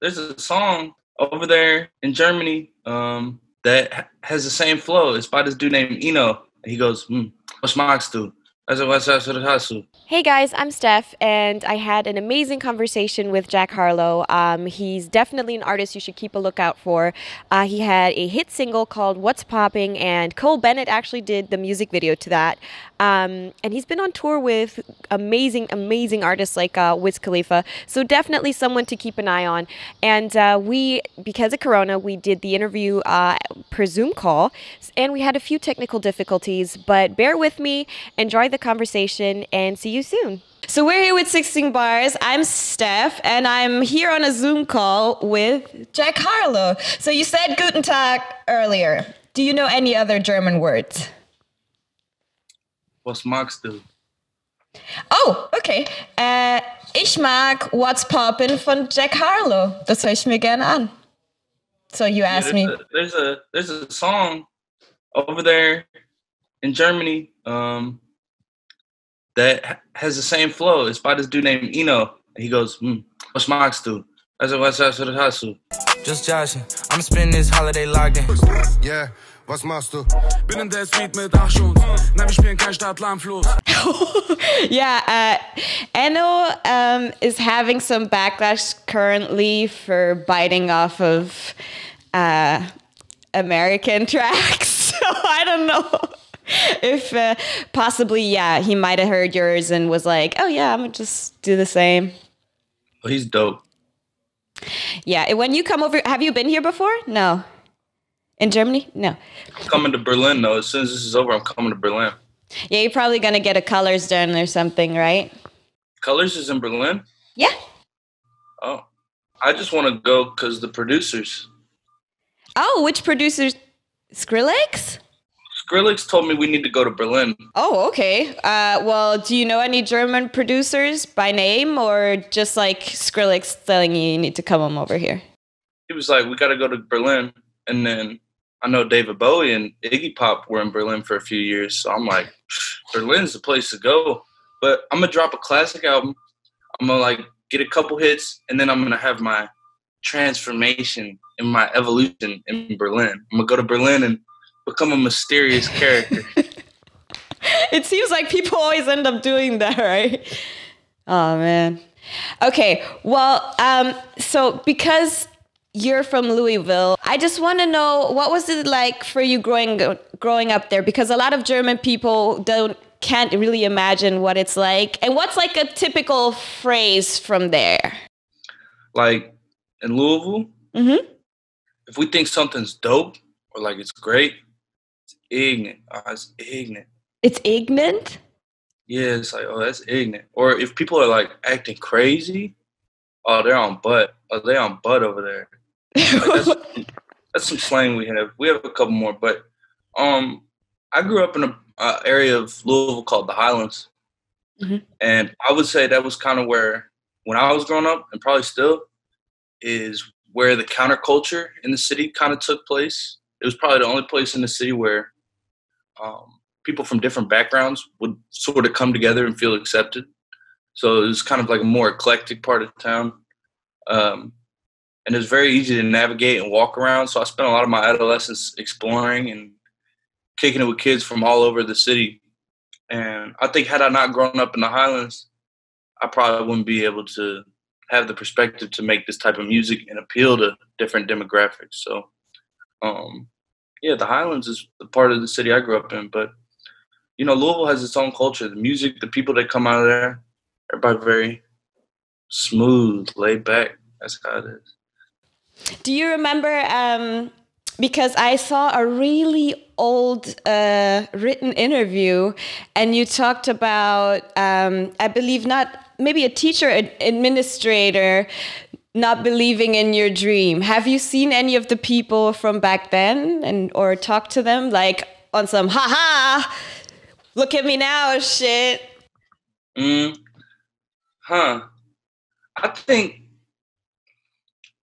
there's a song over there in Germany that has the same flow. It's by this dude named Eno. He goes, "Was magst du?" Also, was hast du? Hey guys, I'm Steph, and I had an amazing conversation with Jack Harlow. He's definitely an artist you should keep a lookout for. He had a hit single called What's Popping, and Cole Bennett actually did the music video to that. And he's been on tour with amazing artists like Wiz Khalifa, so definitely someone to keep an eye on. And because of Corona, we did the interview per Zoom call, and we had a few technical difficulties, but bear with me, enjoy the conversation, and see you soon. So we're here with 16 Bars. I'm Steph, and I'm here on a Zoom call with Jack Harlow. So you said Guten Tag earlier. Do you know any other German words? Was magst du? Oh, okay. Ich mag What's Poppin von Jack Harlow. Das höre ich mir gerne an. So you asked me. There's a song over there in Germany that has the same flow. It's by this dude named Eno. He goes, "Was magst du?" Also, was hast du? Just joshing. I'm spending this holiday locked in. Yeah, was machst du? Bin in der Suite mit Achschutz. Nein, wir spielen kein Stadtlandfluss. Yeah, Eno is having some backlash currently for biting off of American tracks. So I don't know if possibly, yeah, he might have heard yours and was like, oh yeah, I'm gonna just do the same. Well, he's dope. Yeah, when you come over, have you been here before? No. In Germany? No. I'm coming to Berlin, though. As soon as this is over, I'm coming to Berlin. Yeah, you're probably going to get a Colors done or something, right? Colors is in Berlin? Yeah. Oh. I just want to go because the producers. Oh, which producers? Skrillex? Skrillex told me we need to go to Berlin. Oh, okay. Well, do you know any German producers by name, or just like Skrillex telling you need to come over here? He was like, we got to go to Berlin. And then I know David Bowie and Iggy Pop were in Berlin for a few years. So I'm like, Berlin's the place to go. But I'm going to drop a classic album. I'm going to like get a couple hits. And then I'm going to have my transformation and my evolution in Berlin. I'm going to go to Berlin and become a mysterious character. It seems like people always end up doing that, right? Oh, man. Okay, well, so because you're from Louisville, I just want to know, what was it like for you growing up there? Because a lot of German people can't really imagine what it's like. And what's like a typical phrase from there? Like in Louisville, if we think something's dope or like it's great, it's ignorant. Oh, it's ignorant. It's ignorant? Yeah, it's like, oh, that's ignorant. Or if people are like acting crazy, oh, they're on butt. Oh, they're on butt over there. Like, that's some slang we have. We have a couple more, but I grew up in an area of Louisville called the Highlands, and I would say that was kind of where, when I was growing up, and probably still, is where the counterculture in the city kind of took place. It was probably the only place in the city where people from different backgrounds would sort of come together and feel accepted. So it was kind of like a more eclectic part of town. And it was very easy to navigate and walk around. So I spent a lot of my adolescence exploring and kicking it with kids from all over the city. And I think had I not grown up in the Highlands, I probably wouldn't be able to have the perspective to make this type of music and appeal to different demographics. So, yeah, the Highlands is the part of the city I grew up in. But, you know, Louisville has its own culture. The music, the people that come out of there, everybody very smooth, laid back. That's how it is. Do you remember, because I saw a really old written interview, and you talked about, I believe maybe a teacher, administrator, not believing in your dream. Have you seen any of the people from back then or talked to them like on some, haha, look at me now shit? I think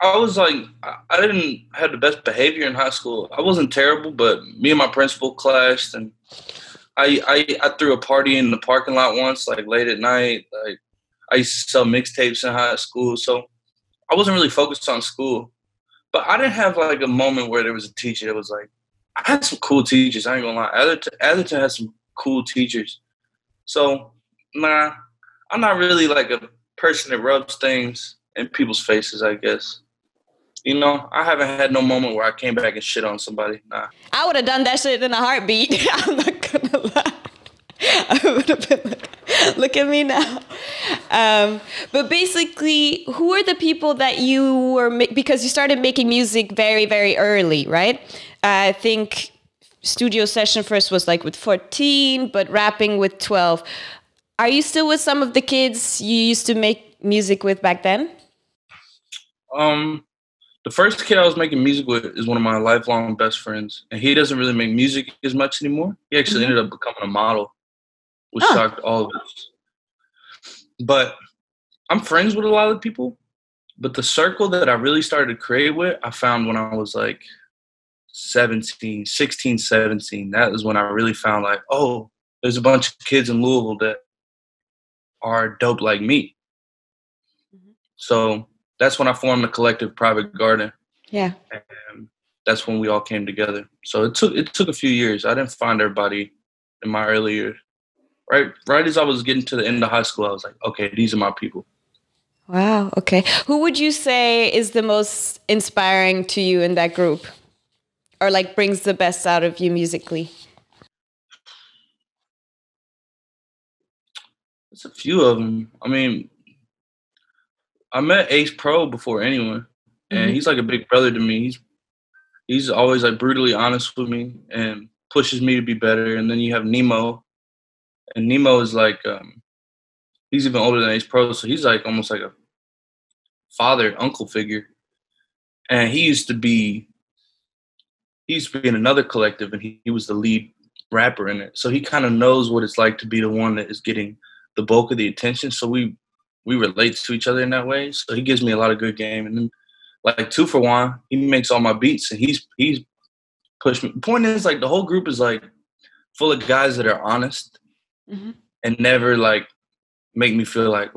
I was like, I didn't have the best behavior in high school. I wasn't terrible, but me and my principal clashed, and I threw a party in the parking lot once, like late at night. Like I used to sell mixtapes in high school, so I wasn't really focused on school, but I didn't have like a moment where there was a teacher that was like, I had some cool teachers. I ain't gonna lie. Atherton had some cool teachers. So, nah, I'm not really like a person that rubs things in people's faces, I guess. You know, I haven't had no moment where I came back and shit on somebody. Nah. I would have done that shit in a heartbeat. I'm not gonna lie. I would have been like, look at me now. But basically, who are the people that you were, because you started making music very, very early, right? I think studio session first was like with 14, but rapping with 12. Are you still with some of the kids you used to make music with back then? The first kid I was making music with is one of my lifelong best friends, and he doesn't really make music as much anymore. He actually ended up becoming a model, which shocked all of us. But I'm friends with a lot of people, but the circle that I really started to create with, I found when I was like 16, 17. That was when I really found like, oh, there's a bunch of kids in Louisville that are dope like me. So that's when I formed the collective Private Garden. Yeah. And that's when we all came together. So it took a few years. I didn't find everybody in my early years. Right as I was getting to the end of high school, I was like, okay, these are my people. Wow. Okay. Who would you say is the most inspiring to you in that group? Or like brings the best out of you musically? There's a few of them. I mean, I met Ace Pro before anyone, and he's like a big brother to me. He's always like brutally honest with me and pushes me to be better. And then you have Nemo, and Nemo is like he's even older than Ace Pro, so he's like almost like a father, uncle figure. And he used to be in another collective, and he was the lead rapper in it. So he kind of knows what it's like to be the one that is getting the bulk of the attention. So we relate to each other in that way. So he gives me a lot of good game. And then like 2 for 1, he makes all my beats, and he's pushed me. The point is, like, the whole group is like full of guys that are honest and never like make me feel like,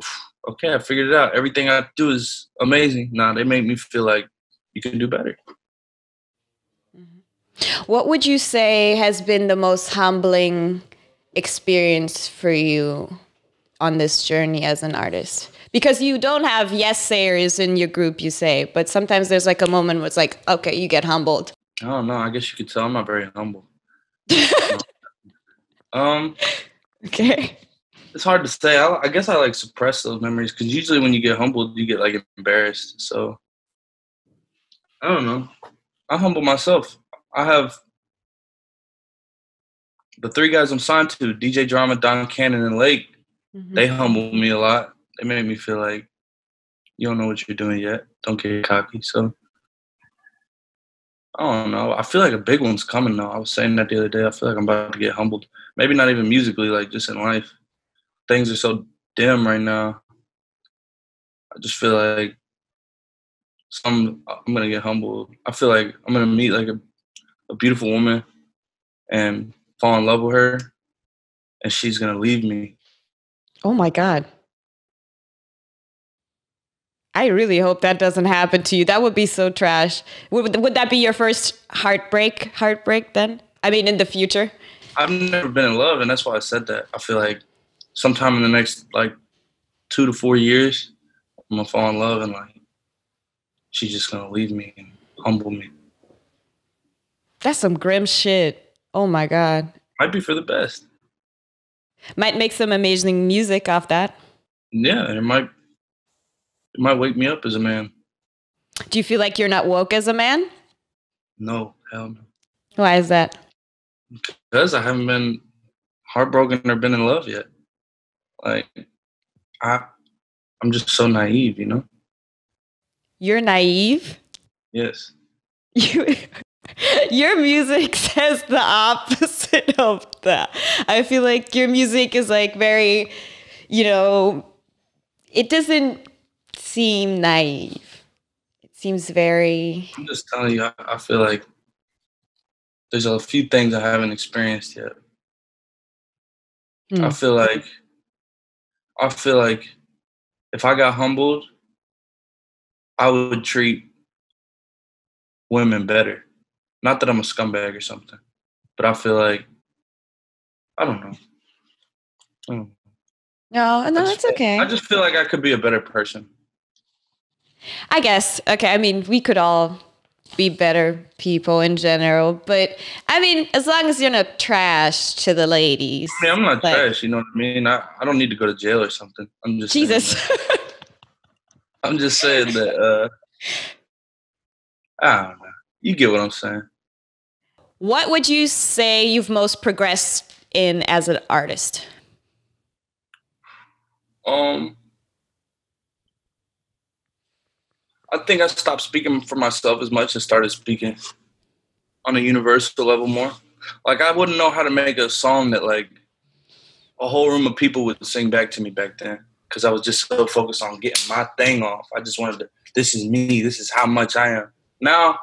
okay, I figured it out. Everything I do is amazing. Nah, they make me feel like you can do better. What would you say has been the most humbling experience for you on this journey as an artist? Because you don't have yes sayers in your group, you say, but sometimes there's like a moment where it's like, okay, you get humbled. I don't know. I guess you could tell I'm not very humble. Okay. It's hard to say. I guess I like suppress those memories because usually when you get humbled, you get like embarrassed. So I don't know. I humble myself. I have the 3 guys I'm signed to, DJ Drama, Don Cannon, and Lake. They humble me a lot. They made me feel like you don't know what you're doing yet. Don't get cocky. So I don't know. I feel like a big one's coming though. I was saying that the other day. I feel like I'm about to get humbled. Maybe not even musically, like just in life. Things are so dim right now. I just feel like I'm gonna get humbled. I feel like I'm gonna meet like a beautiful woman and fall in love with her, and she's gonna leave me. Oh my God. I really hope that doesn't happen to you. That would be so trash. Would that be your first heartbreak then? I mean, in the future? I've never been in love, and that's why I said that. I feel like sometime in the next like 2 to 4 years, I'm gonna fall in love, and like she's just gonna leave me and humble me. That's some grim shit. Oh my God. Might be for the best. Might make some amazing music off that. Yeah, and it might wake me up as a man. Do you feel like you're not woke as a man? No, hell no. Why is that? Because I haven't been heartbroken or been in love yet. Like, I'm just so naive, you know? You're naive? Yes. Your music says the opposite of that. I feel like your music is like very, it doesn't seem naive. It seems very... I'm just telling you, I feel like there's a few things I haven't experienced yet. I feel like if I got humbled, I would treat women better. Not that I'm a scumbag or something, but I feel like I don't know. No, it's okay. I just feel like I could be a better person. I guess. Okay, I mean, we could all be better people in general, but I mean, as long as you're not trash to the ladies. I mean, I'm not trash, you know what I mean? I don't need to go to jail or something. I'm just Jesus. I'm just saying that I don't know. You get what I'm saying. What would you say you've most progressed in as an artist? I think I stopped speaking for myself as much and started speaking on a universal level more. Like, I wouldn't know how to make a song that, like, a whole room of people would sing back to me back then because I was just so focused on getting my thing off. I just wanted to, this is me, this is how much I am. Now,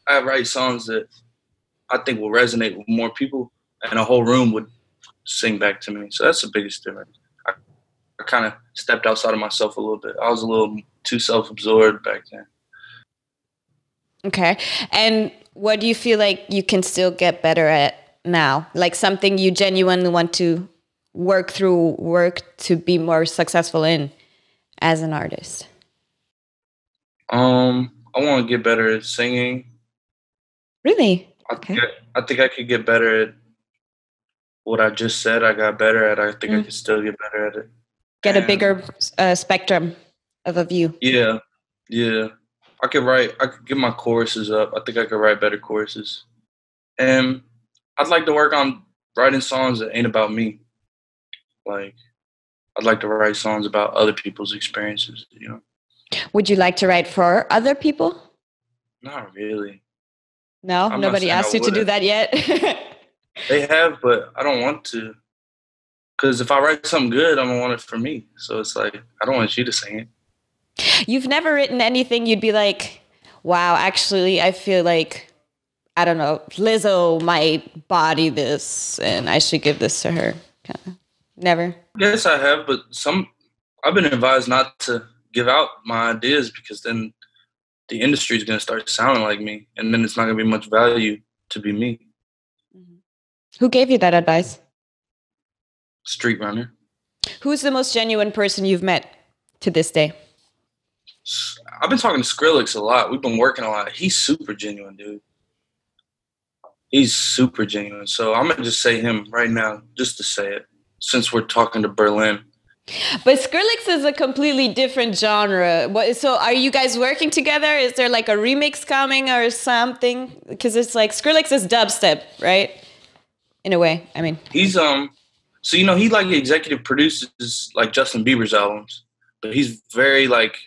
I write songs that I think will resonate with more people and a whole room would sing back to me. So that's the biggest difference. I kind of stepped outside of myself a little bit. I was a little too self-absorbed back then. Okay. And what do you feel like you can still get better at now? Like something you genuinely want to work to be more successful in as an artist? I want to get better at singing. Really? Okay. I think I could get better at what I just said. I got better at. I think I could still get better at it. Get a bigger spectrum of a view. Yeah. I could get my choruses up. I think I could write better choruses. And I'd like to work on writing songs that ain't about me. Like, I'd like to write songs about other people's experiences, you know? Would you like to write for other people? Not really. No? Nobody asked you to do that yet? They have, but I don't want to. Because if I write something good, I'm going to want it for me. So it's like, I don't want you to sing it. You've never written anything you'd be like, wow, actually, I feel like, I don't know, Lizzo might body this and I should give this to her. Never? Yes, I have, but I've been advised not to give out my ideas because then the industry is going to start sounding like me and then it's not going to be much value to be me. Who gave you that advice? Street runner. Who's the most genuine person you've met to this day? I've been talking to Skrillex a lot. We've been working a lot. He's super genuine, dude. He's super genuine. So I'm going to just say him right now, just to say it, since we're talking to Berlin. But Skrillex is a completely different genre. So are you guys working together? Is there like a remix coming or something? Because it's like Skrillex is dubstep, right? In a way, I mean. He's, so, you know, he like executive produces like Justin Bieber's albums. But he's very like,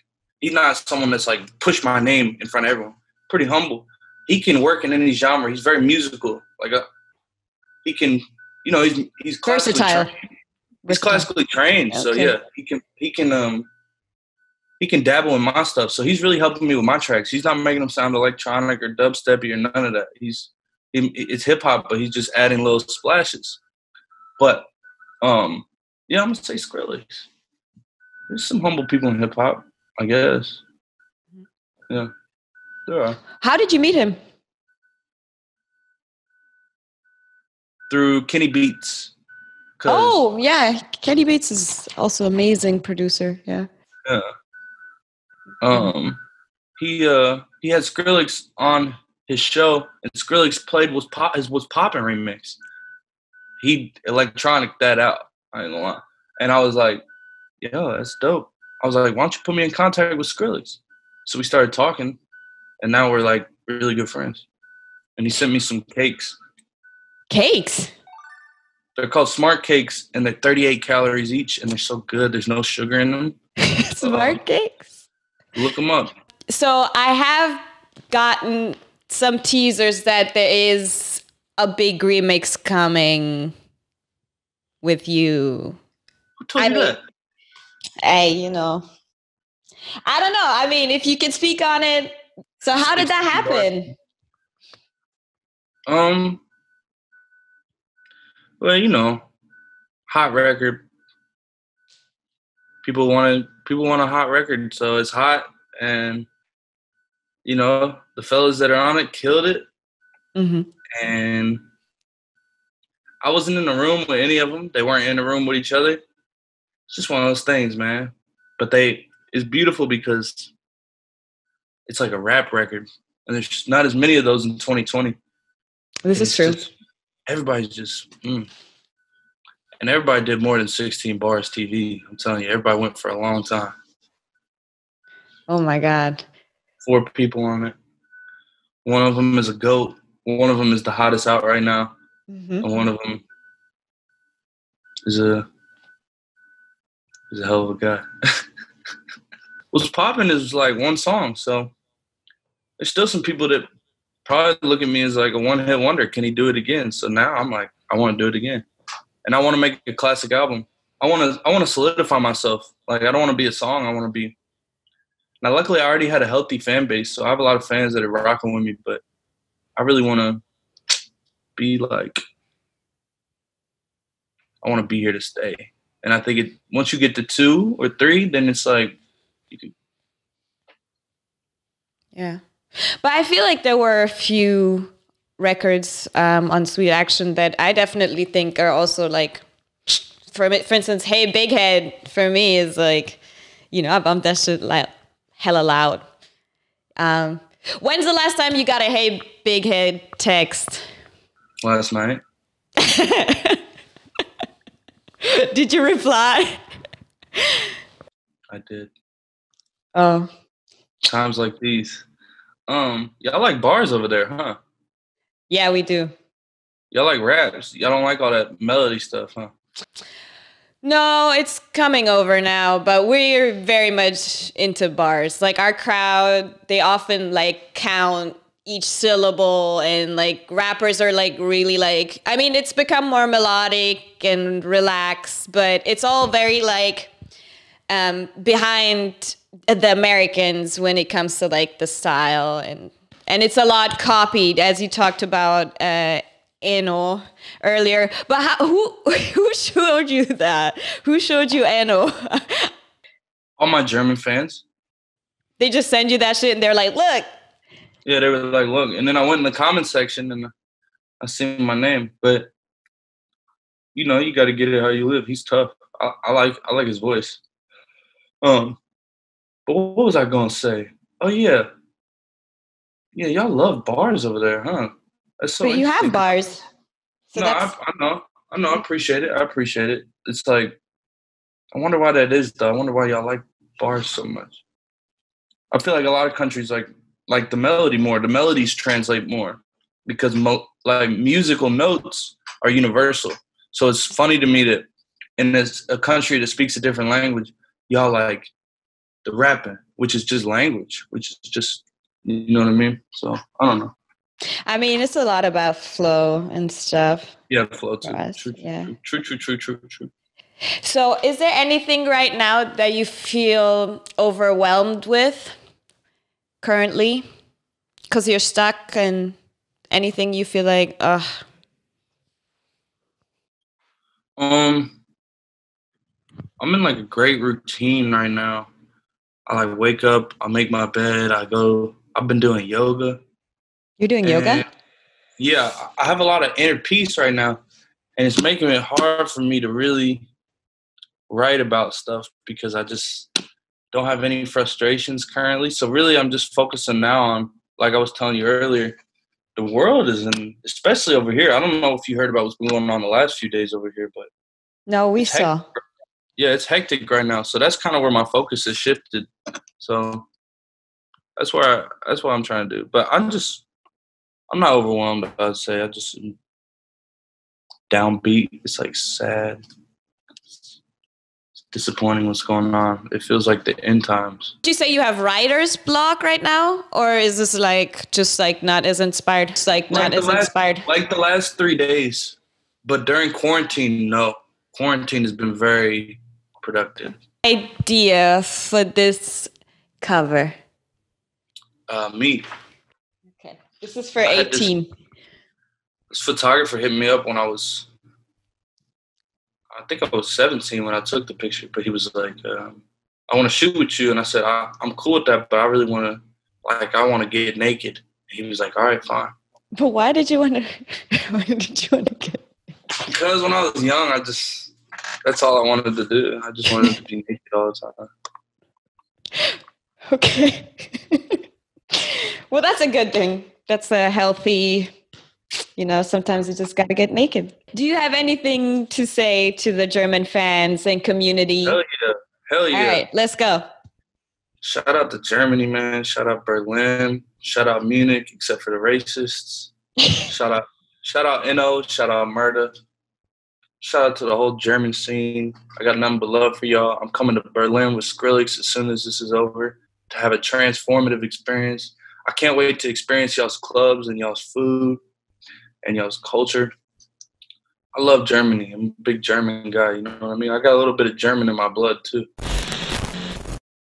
he's not someone that's like push my name in front of everyone. Pretty humble. He can work in any genre. He's very musical. Like he can, you know, he's classically trained. He's classically trained. Okay. So yeah, he can dabble in my stuff. So he's really helping me with my tracks. He's not making them sound electronic or dubsteppy or none of that. It's hip hop, but he's just adding little splashes. But yeah, I'm gonna say Skrillex. There's some humble people in hip hop, I guess. Yeah, there are. How did you meet him? Through Kenny Beats. Oh yeah, Kenny Beats is also an amazing producer. Yeah. Yeah. He had Skrillex on his show, and Skrillex played was Poppin remix. He electronic that out. I ain't gonna lie. And I was like, yo, that's dope. I was like, why don't you put me in contact with Skrillex? So we started talking, and now we're like really good friends. And he sent me some cakes. Cakes? They're called Smart Cakes, and they're 38 calories each, and they're so good. There's no sugar in them. Smart Cakes? Look them up. So I have gotten some teasers that there is a big remix coming with you. Who told you that? Hey, you know. I don't know. I mean, if you can speak on it. So how did that happen? Well, you know, hot record. People want a hot record, so it's hot, and the fellas that are on it killed it. Mm-hmm. And I wasn't in the room with any of them. They weren't in the room with each other. It's just one of those things, man. But it's beautiful because it's like a rap record. And there's just not as many of those in 2020. This is true. Everybody's just, And everybody did more than 16 bars TV. I'm telling you, everybody went for a long time. Oh, my God. 4 people on it. One of them is a GOAT. One of them is the hottest out right now. Mm-hmm. And one of them is a hell of a guy. What's Poppin' is like one song. So there's still some people that probably look at me as like a one-hit wonder. Can he do it again? So now I'm like, I want to do it again. And I want to make a classic album. I want to solidify myself. Like, I don't want to be a song. I want to be. Now, luckily, I already had a healthy fan base, so I have a lot of fans that are rocking with me. But I really want to be like, I want to be here to stay. And I think once you get to 2 or 3, then it's like you can. Yeah. But I feel like there were a few records on Sweet Action that I definitely think are also like, for instance, Hey Big Head for me is like, I bump that shit like hella loud. When's the last time you got a Hey Big Head text? Last night. Did you reply? I did. Oh. Times like these. Y'all like bars over there, huh? Yeah, we do. Y'all like raps. Y'all don't like all that melody stuff, huh? No, it's coming over now, but we're very much into bars. Like our crowd, they often like count each syllable, and like rappers are like really like, I mean, it's become more melodic and relaxed, but it's all very like behind the Americans when it comes to like the style, and it's a lot copied, as you talked about Eno earlier. But who showed you that? Who showed you Eno? All my German fans. They just send you that shit and they're like, look. Yeah, they were like, look. And then I went in the comment section and I seen my name. But you got to get it how you live. He's tough. I like his voice. But what was I gonna say? Oh yeah, y'all love bars over there, huh? That's so. But you have bars. So no, I know. I appreciate it. It's like, I wonder why that is, though. I wonder why y'all like bars so much. I feel like a lot of countries like the melody more. The melodies translate more because like musical notes are universal. So it's funny to me that in a country that speaks a different language, y'all like the rapping, which is just language, which is just, you know what I mean? So I don't know. I mean, it's a lot about flow and stuff. Yeah, flow too. True. So is there anything right now that you feel overwhelmed with currently? Because you're stuck, and anything you feel like, ugh. I'm in like a great routine right now. I like wake up, I make my bed, I've been doing yoga. You're doing yoga? Yeah, I have a lot of inner peace right now, and it's making it hard for me to really write about stuff because I just don't have any frustrations currently. So really, I'm just focusing now on, like I was telling you earlier, the world is especially over here. I don't know if you heard about what's been going on the last few days over here, but no, we saw. Yeah, it's hectic right now. So that's kind of where my focus has shifted. So that's what I'm trying to do. But I'm not overwhelmed, I'd say. I just am downbeat. It's like sad. It's disappointing what's going on. It feels like the end times. Would you say you have writer's block right now? Or is this like just like not as inspired? It's like not as inspired. Like the last 3 days. But during quarantine, no. Quarantine has been very productive. Idea for this cover? Me. Okay. This is for 18. This photographer hit me up when I think I was 17 when I took the picture, but he was like, I want to shoot with you. And I said, I'm cool with that, but I really want to like, I want to get naked. He was like, all right, fine. But why did you want to? Why did you want to get? Because when I was young, that's all I wanted to do. I just wanted to be naked all the time. Okay. Well, that's a good thing. That's a healthy, sometimes you just got to get naked. Do you have anything to say to the German fans and community? Hell yeah. Hell yeah. All right, let's go. Shout out to Germany, man. Shout out Berlin. Shout out Munich, except for the racists. Shout out Inno. Shout out Murda. Shout out to the whole German scene. I got nothing but love for y'all. I'm coming to Berlin with Skrillex as soon as this is over to have a transformative experience. I can't wait to experience y'all's clubs and y'all's food and y'all's culture. I love Germany. I'm a big German guy, you know what I mean? I got a little bit of German in my blood, too.